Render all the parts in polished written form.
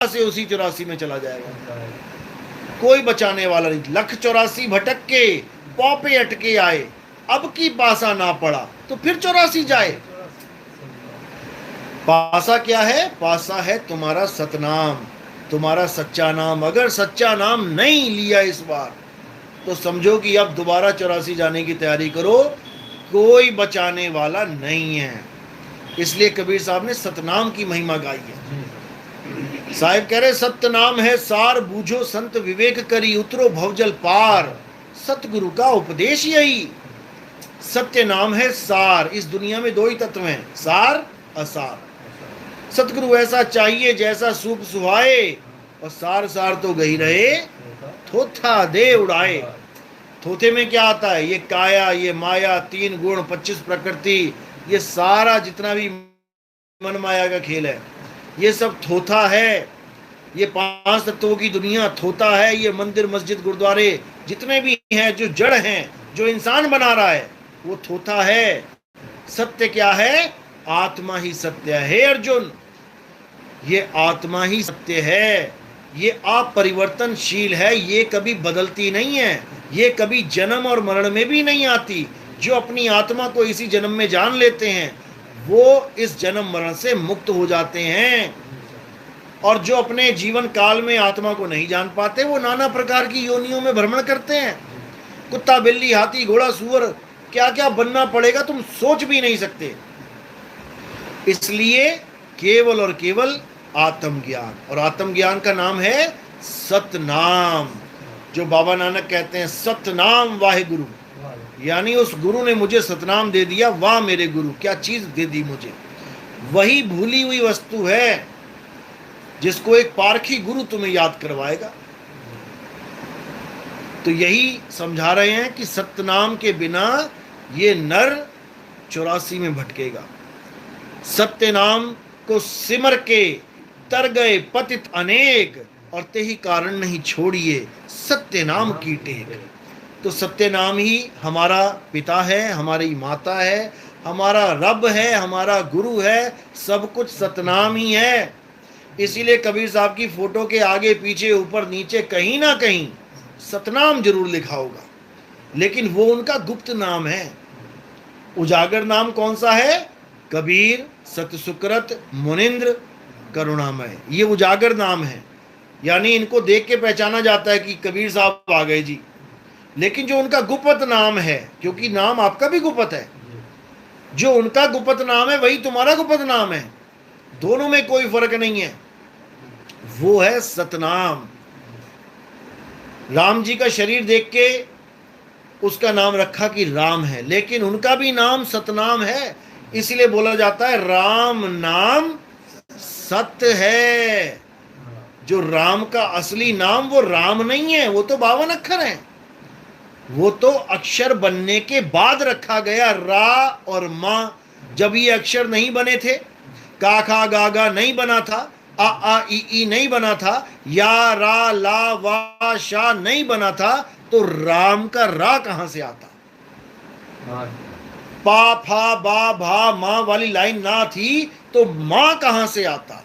से उसी 84 में चला जाएगा, कोई बचाने वाला नहीं। 1,84 भटक के पौपे अटके आए, अब की पासा ना पड़ा तो फिर 84 जाए। पासा क्या है? पासा है तुम्हारा सतनाम, तुम्हारा सच्चा नाम। अगर सच्चा नाम नहीं लिया इस बार तो समझो कि अब दोबारा 84 जाने की तैयारी करो, कोई बचाने वाला नहीं है। इसलिए कबीर साहब ने सतनाम की महिमा गाई है। साहिब कह रहे सत्य नाम है सार, बूझो संत विवेक करी, उतरो भवजल पार, सतगुरु का उपदेश यही। सत्य नाम है सार। इस दुनिया में दो ही तत्व हैं, सार असार। सतगुरु ऐसा चाहिए जैसा सूप सुहाए, और सार सार तो गही रहे थोथा दे उड़ाए। थोथे में क्या आता है? ये काया, ये माया, 3 गुण, 25 प्रकृति, ये सारा जितना भी मन माया का खेल है, ये सब थोथा है। ये 5 तत्वों की दुनिया थोथा है। ये मंदिर मस्जिद गुरुद्वारे जितने भी हैं, जो जड़ हैं, जो इंसान बना रहा है, वो थोथा है। सत्य क्या है? आत्मा ही सत्य है। हे अर्जुन, ये आत्मा ही सत्य है। ये अपरिवर्तनशील है, ये कभी बदलती नहीं है, ये कभी जन्म और मरण में भी नहीं आती। जो अपनी आत्मा को इसी जन्म में जान लेते हैं वो इस जन्म मरण से मुक्त हो जाते हैं। और जो अपने जीवन काल में आत्मा को नहीं जान पाते वो नाना प्रकार की योनियों में भ्रमण करते हैं। कुत्ता, बिल्ली, हाथी, घोड़ा, सूअर, क्या क्या बनना पड़ेगा तुम सोच भी नहीं सकते। इसलिए केवल और केवल आत्मज्ञान, और आत्मज्ञान का नाम है सतनाम। जो बाबा नानक कहते हैं सतनाम वाहे गुरु, यानी उस गुरु ने मुझे सतनाम दे दिया। वाह मेरे गुरु, क्या चीज दे दी मुझे। वही भूली हुई वस्तु है जिसको एक पारखी गुरु तुम्हें याद करवाएगा। तो यही समझा रहे हैं कि सतनाम के बिना ये नर 84 में भटकेगा। सत्य नाम को सिमर के तर गए पतित अनेक, और ते ही कारण नहीं छोड़िए सत्य नाम की टेक। तो सत्य नाम ही हमारा पिता है, हमारी माता है, हमारा रब है, हमारा गुरु है, सब कुछ सतनाम ही है। इसीलिए कबीर साहब की फोटो के आगे पीछे ऊपर नीचे कहीं ना कहीं सतनाम जरूर लिखा होगा, लेकिन वो उनका गुप्त नाम है। उजागर नाम कौन सा है? कबीर, सतसुकृत, मुनिंद्र, करुणामय, ये उजागर नाम है। यानी इनको देख के पहचाना जाता है कि कबीर साहब आ गए जी। लेकिन जो उनका गुप्त नाम है, क्योंकि नाम आपका भी गुप्त है, जो उनका गुप्त नाम है वही तुम्हारा गुप्त नाम है, दोनों में कोई फर्क नहीं है, वो है सतनाम। राम जी का शरीर देख के उसका नाम रखा कि राम है, लेकिन उनका भी नाम सतनाम है। इसलिए बोला जाता है राम नाम सत्य है। जो राम का असली नाम वो राम नहीं है, वो तो 52 अक्षर है। वो तो अक्षर बनने के बाद रखा गया। रा और माँ, जब ये अक्षर नहीं बने थे, का खा गा गा नहीं बना था, आ आ ई नहीं बना था, या रा ला वा शा नहीं बना था, तो राम का रा कहां से आता? पा फा बा भा माँ वाली लाइन ना थी तो माँ कहां से आता?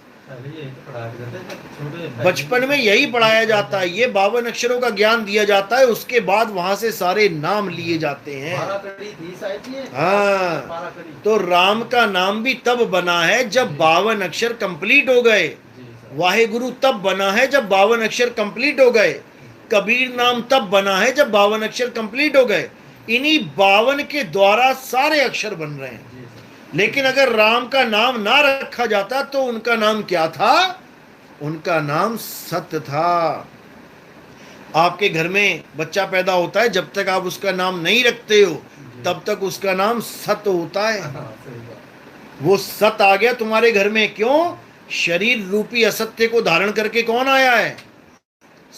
बचपन में यही पढ़ाया जाता है, ये 52 अक्षरों का ज्ञान दिया जाता है, उसके बाद वहां से सारे नाम लिए जाते हैं। हाँ, तो राम का नाम भी तब बना है जब 52 अक्षर कंप्लीट हो गए। वाहेगुरु तब बना है जब 52 अक्षर कंप्लीट हो गए। कबीर नाम तब बना है जब 52 अक्षर कंप्लीट हो गए। इन्हीं 52 के द्वारा सारे अक्षर बन रहे हैं। लेकिन अगर राम का नाम ना रखा जाता तो उनका नाम क्या था? उनका नाम सत्य था। आपके घर में बच्चा पैदा होता है, जब तक आप उसका नाम नहीं रखते हो तब तक उसका नाम सत्य होता है। वो सत्य आ गया तुम्हारे घर में, क्यों? शरीर रूपी असत्य को धारण करके कौन आया है?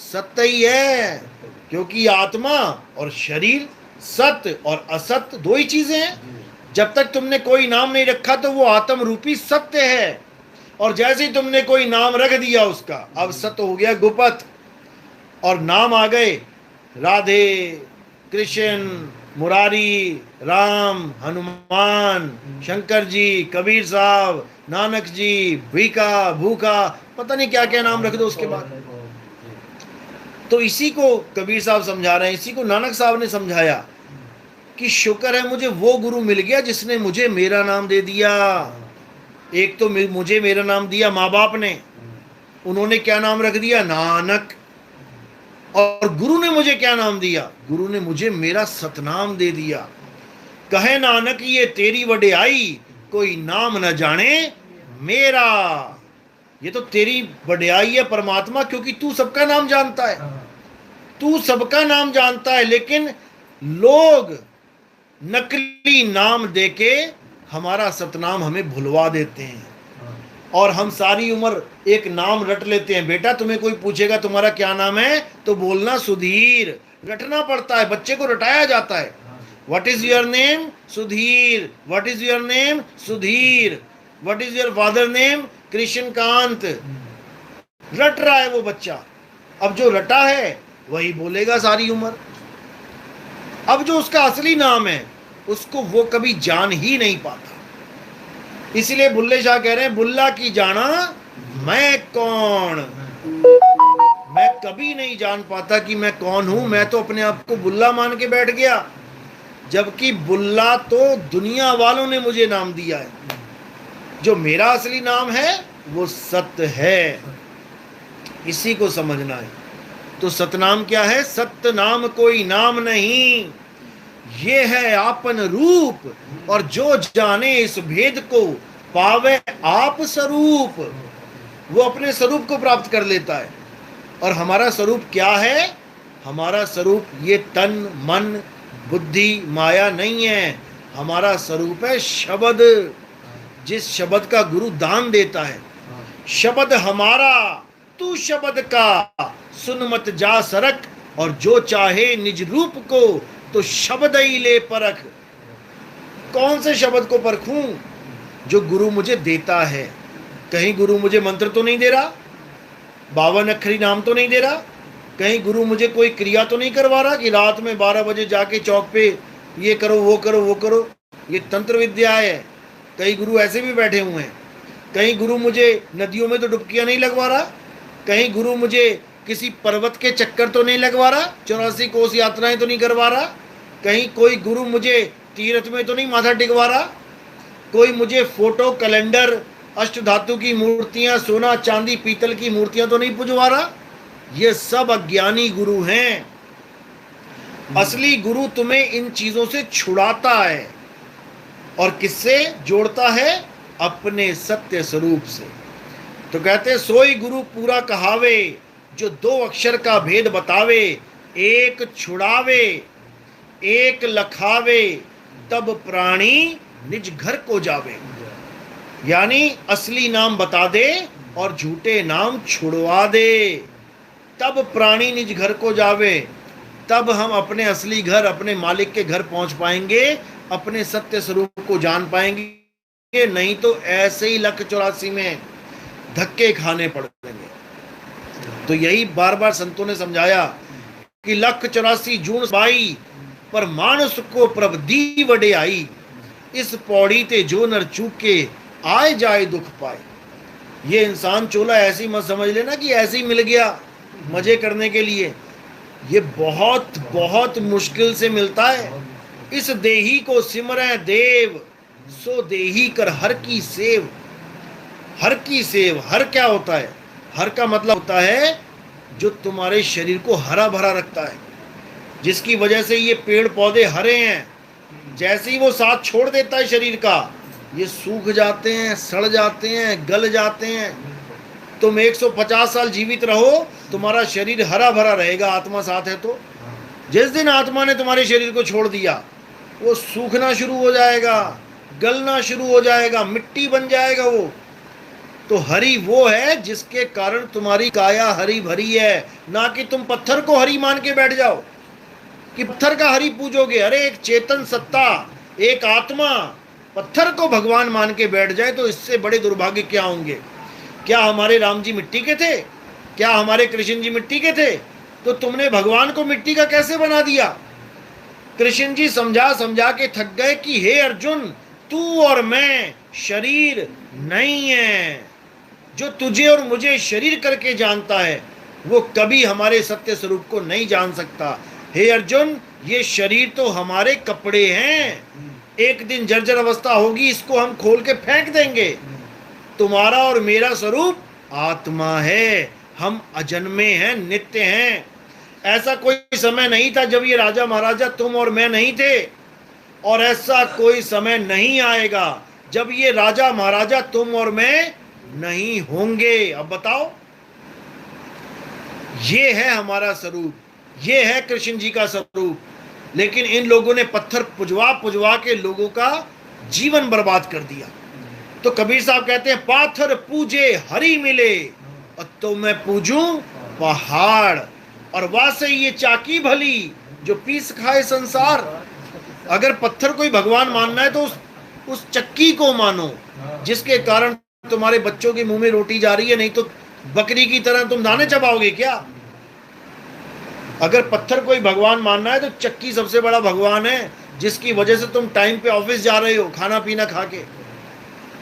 सत्य ही है, क्योंकि आत्मा और शरीर, सत्य और असत्य दो ही चीजें हैं। जब तक तुमने कोई नाम नहीं रखा तो वो आत्म रूपी सत्य है, और जैसे ही तुमने कोई नाम रख दिया उसका, अब सत्य हो गया गुप्त। और नाम आ गए राधे, कृष्ण, मुरारी, राम, हनुमान, शंकर जी, कबीर साहब, नानक जी, भीखा, भूखा, पता नहीं क्या क्या नाम रख दो उसके बाद। तो इसी को कबीर साहब समझा रहे हैं, इसी को नानक साहब ने समझाया कि शुक्र है मुझे वो गुरु मिल गया जिसने मुझे मेरा नाम दे दिया। एक तो मुझे मेरा नाम दिया माँ बाप ने, उन्होंने क्या नाम रख दिया, नानक। और गुरु ने मुझे क्या नाम दिया, गुरु ने मुझे मेरा सतनाम दे दिया। कहे नानक ये तेरी वड्याई, कोई नाम न जाने मेरा। ये तो तेरी वड्याई है परमात्मा, क्योंकि तू सबका नाम जानता है, तू सबका नाम जानता है। लेकिन लोग नकली नाम देके हमारा सतनाम हमें भुलवा देते हैं, और हम सारी उम्र एक नाम रट लेते हैं। बेटा तुम्हें कोई पूछेगा तुम्हारा क्या नाम है, तो बोलना सुधीर। रटना पड़ता है, बच्चे को रटाया जाता है। What is your name, Sudhir. What is your name, Sudhir. What is your father name, Krishnakant. रट रहा है वो बच्चा। अब जो रटा है वही बोलेगा सारी उम्र। अब जो उसका असली नाम है उसको वो कभी जान ही नहीं पाता। इसलिए बुल्ले शाह कह रहे हैं, बुल्ला की जाना मैं कौन। मैं कभी नहीं जान पाता कि मैं कौन हूं। मैं तो अपने आप को बुल्ला मान के बैठ गया, जबकि बुल्ला तो दुनिया वालों ने मुझे नाम दिया है। जो मेरा असली नाम है वो सत्य है, इसी को समझना है। तो सतनाम क्या है, सत्य नाम कोई नाम नहीं, ये है आपन रूप। और जो जाने इस भेद को, पावे आप स्वरूप। वो अपने स्वरूप को प्राप्त कर लेता है। और हमारा स्वरूप क्या है, हमारा स्वरूप ये तन मन बुद्धि माया नहीं है। हमारा स्वरूप है शब्द, जिस शब्द का गुरु दान देता है। शब्द हमारा तू शब्द का, सुन मत जा सरक। और जो चाहे निज रूप को, तो शब्द ही ले परख। कौन से शब्द को परखूं, जो गुरु मुझे देता है। कहीं गुरु मुझे मंत्र तो नहीं दे रहा, 52 अक्षरी नाम तो नहीं दे रहा, कहीं गुरु मुझे कोई क्रिया तो नहीं करवा रहा कि रात में 12 बजे जाके चौक पे ये करो वो करो वो करो। ये तंत्र विद्या है। कई गुरु ऐसे भी बैठे हुए हैं। कहीं गुरु मुझे नदियों में तो डुबकियां नहीं लगवा रहा, कहीं गुरु मुझे किसी पर्वत के चक्कर तो नहीं लगवा रहा, 84 कोस यात्राएं तो नहीं करवा रहा, कहीं कोई गुरु मुझे तीर्थ में तो नहीं माथा टिकवा रहा, कोई मुझे फोटो कैलेंडर अष्ट धातु की मूर्तियां सोना चांदी पीतल की मूर्तियां तो नहीं पुजवा रहा। ये सब अज्ञानी गुरु हैं। असली गुरु तुम्हें इन चीजों से छुड़ाता है। और किससे जोड़ता है, अपने सत्य स्वरूप से। तो कहते सोई गुरु पूरा कहावे, जो 2 अक्षर का भेद बतावे। एक छुड़ावे एक लखावे, तब प्राणी निज घर को जावे। यानी असली नाम बता दे और झूठे नाम छुड़वा दे, तब प्राणी निज घर को जावे। तब हम अपने असली घर, अपने मालिक के घर पहुंच पाएंगे, अपने सत्य स्वरूप को जान पाएंगे। नहीं तो ऐसे ही लख 84 में धक्के खाने पड़ेंगे। तो यही बार बार संतों ने समझाया कि लख 84 जून बाई, पर मानस को प्रभ दी वड्याई। इस पौड़ी ते जो नर चूके, आए जाए दुख पाए। ये इंसान चोला ऐसी मत समझ लेना कि ऐसे ही मिल गया मजे करने के लिए। ये बहुत बहुत मुश्किल से मिलता है। इस देही को सिमरै देव, सो देही कर हर की सेव। हर की सेव, हर क्या होता है, हर का मतलब होता है जो तुम्हारे शरीर को हरा भरा रखता है, जिसकी वजह से ये पेड़ पौधे हरे हैं। जैसे ही वो साथ छोड़ देता है शरीर का, ये सूख जाते हैं, सड़ जाते हैं, गल जाते हैं। तुम 150 साल जीवित रहो, तुम्हारा शरीर हरा भरा रहेगा, आत्मा साथ है तो। जिस दिन आत्मा ने तुम्हारे शरीर को छोड़ दिया, वो सूखना शुरू हो जाएगा, गलना शुरू हो जाएगा, मिट्टी बन जाएगा वो। तो हरी वो है जिसके कारण तुम्हारी काया हरी भरी है, ना कि तुम पत्थर को हरी मान के बैठ जाओ कि पत्थर का हरी पूजोगे। अरे एक चेतन सत्ता, एक आत्मा पत्थर को भगवान मान के बैठ जाए तो इससे बड़े दुर्भाग्य क्या होंगे। क्या हमारे राम जी मिट्टी के थे? क्या हमारे कृष्ण जी मिट्टी के थे? तो तुमने भगवान को मिट्टी का कैसे बना दिया? कृष्ण जी समझा समझा के थक गए कि हे अर्जुन, तू और मैं शरीर नहीं है। जो तुझे और मुझे शरीर करके जानता है वो कभी हमारे सत्य स्वरूप को नहीं जान सकता। हे अर्जुन, ये शरीर तो हमारे कपड़े हैं, एक दिन जर्जर अवस्था होगी, इसको हम खोल के फेंक देंगे। तुम्हारा और मेरा स्वरूप आत्मा है, हम अजन्मे हैं, नित्य हैं। ऐसा कोई समय नहीं था जब ये राजा महाराजा तुम और मैं नहीं थे, और ऐसा कोई समय नहीं आएगा जब ये राजा महाराजा तुम और मैं नहीं होंगे। अब बताओ, ये है हमारा स्वरूप, ये है कृष्ण जी का स्वरूप। लेकिन इन लोगों ने पत्थर पुजवा पुजवा के लोगों का जीवन बर्बाद कर दिया। तो कबीर साहब कहते हैं, पाथर पूजे हरि मिले, और तो मैं पूजूं पहाड़, और वासे ये चाकी भली जो पीस खाए संसार। अगर पत्थर कोई भगवान मानना है तो उस चक्की को मानो जिसके कारण तुम्हारे बच्चों के मुंह में रोटी जा रही है, नहीं तो बकरी की तरह तुम दाने चबाओगे क्या? अगर पत्थर कोई भगवान मानना है तो चक्की सबसे बड़ा भगवान है, जिसकी वजह से तुम टाइम पे ऑफिस जा रहे हो खाना पीना खा के,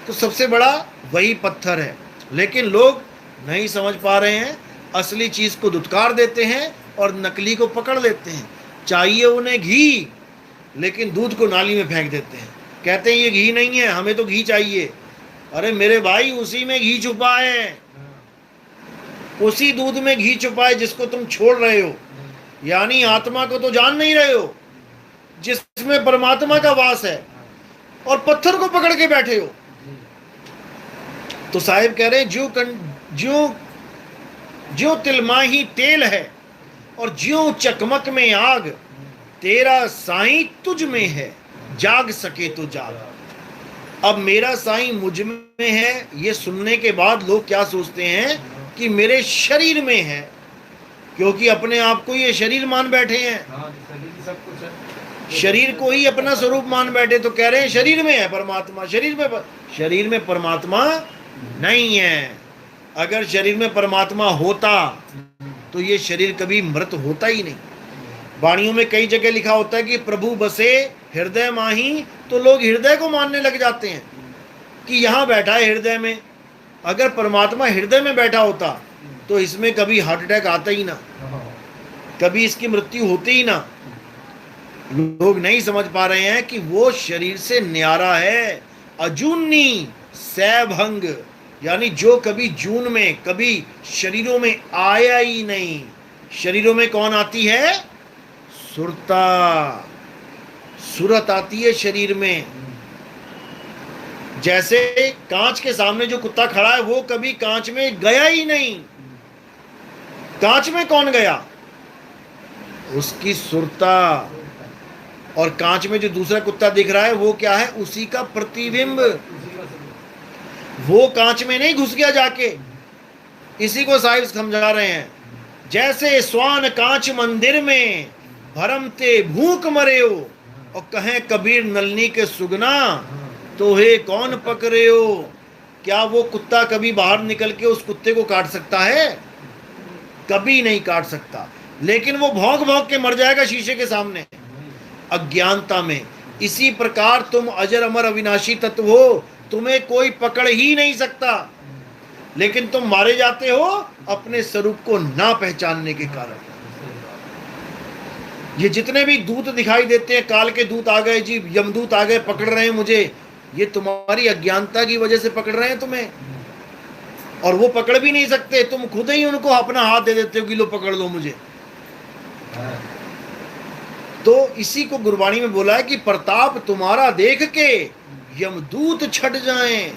तो सबसे बड़ा वही पत्थर है। लेकिन लोग नहीं समझ पा रहे हैं, असली चीज को धुतकार देते हैं और नकली को पकड़ लेते हैं। चाहिए उन्हें घी, लेकिन दूध को नाली में फेंक देते हैं, कहते हैं ये घी नहीं है, हमें तो घी चाहिए। अरे मेरे भाई, उसी में घी छुपा है, उसी दूध में घी छुपा है जिसको तुम छोड़ रहे हो। यानी आत्मा को तो जान नहीं रहे हो जिसमें परमात्मा का वास है, और पत्थर को पकड़ के बैठे हो। तो साहिब कह रहे ज्यों ज्यों तिलमाही तेल है और ज्यों चकमक में आग, तेरा साईं तुझ में है, जाग सके तो जाग। अब मेरा साईं मुझ में है, ये सुनने के बाद लोग क्या सोचते हैं कि मेरे शरीर में है, क्योंकि अपने आप को ये शरीर मान बैठे हैं, शरीर को ही अपना स्वरूप मान बैठे, तो कह रहे हैं शरीर में है परमात्मा। शरीर में परमात्मा नहीं है। अगर शरीर में परमात्मा होता तो ये शरीर कभी मृत होता ही नहीं। वाणियों में कई जगह लिखा होता है कि प्रभु बसे हृदय माही, तो लोग हृदय को मानने लग जाते हैं कि यहाँ बैठा है हृदय में। अगर परमात्मा हृदय में बैठा होता तो इसमें कभी हार्ट अटैक आता ही ना, कभी इसकी मृत्यु होती ही ना। लोग नहीं समझ पा रहे हैं कि वो शरीर से न्यारा है, अजूनी सैभंग, यानी जो कभी जून में, कभी शरीरों में आया ही नहीं। शरीरों में कौन आती है? सुरता, सुरत आती है शरीर में। जैसे कांच के सामने जो कुत्ता खड़ा है वो कभी कांच में गया ही नहीं। कांच में कौन गया? उसकी सुरता। और कांच में जो दूसरा कुत्ता दिख रहा है वो क्या है? उसी का प्रतिबिंब। वो कांच में नहीं घुस गया जाके। इसी को साहिब समझा रहे हैं, जैसे स्वान कांच मंदिर में भरमते भूख मरे हो, और कहें कबीर नलनी के सुगना तो हे कौन पकड़े हो। क्या वो कुत्ता कभी बाहर निकल के उस कुत्ते को काट सकता है? कभी नहीं काट सकता। लेकिन वो भौंक भौंक के मर जाएगा शीशे के सामने, अज्ञानता में। इसी प्रकार तुम अजर अमर अविनाशी तत्व हो, तुम्हें कोई पकड़ ही नहीं सकता, लेकिन तुम मारे जाते हो अपने स्वरूप को ना पहचानने के कारण। ये जितने भी दूत दिखाई देते हैं, काल के दूत आ गए जी, यमदूत आ गए, पकड़ रहे हैं मुझे, ये तुम्हारी अज्ञानता की वजह से पकड़ रहे हैं तुम्हें। और वो पकड़ भी नहीं सकते, तुम खुद ही उनको अपना हाथ दे देते हो कि लो पकड़ लो मुझे। तो इसी को गुरबाणी में बोला है कि प्रताप तुम्हारा देख के यमदूत छट जाएं।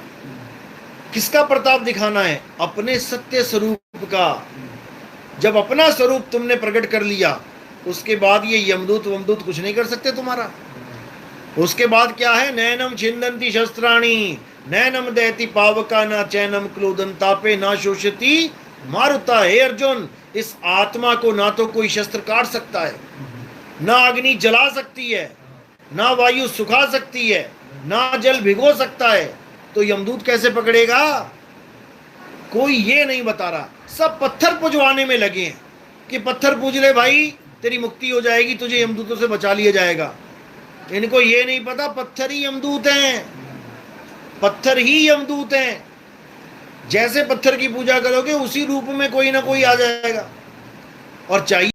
किसका प्रताप दिखाना है? अपने सत्य स्वरूप का। जब अपना स्वरूप तुमने प्रकट कर लिया, उसके बाद ये यमदूत वमदूत कुछ नहीं कर सकते तुम्हारा। उसके बाद क्या है? नैनम छिंदंती शस्त्राणी नैनम दहती पावका ना चैनम क्लोदन तापे ना शोषती मारुता। हे अर्जुन, इस आत्मा को ना तो कोई शस्त्र काट सकता है, ना अग्नि जला सकती है, ना वायु सुखा सकती है, ना जल भिगो सकता है, तो यमदूत कैसे पकड़ेगा? कोई ये नहीं बता रहा। सब पत्थर पुजवाने में लगे हैं कि पत्थर पूज ले भाई, तेरी मुक्ति हो जाएगी, तुझे यमदूतों से बचा लिया जाएगा। इनको ये नहीं पता पत्थर ही यमदूत हैं, पत्थर ही यमदूत हैं। जैसे पत्थर की पूजा करोगे उसी रूप में कोई ना कोई आ जाएगा। और चाहिए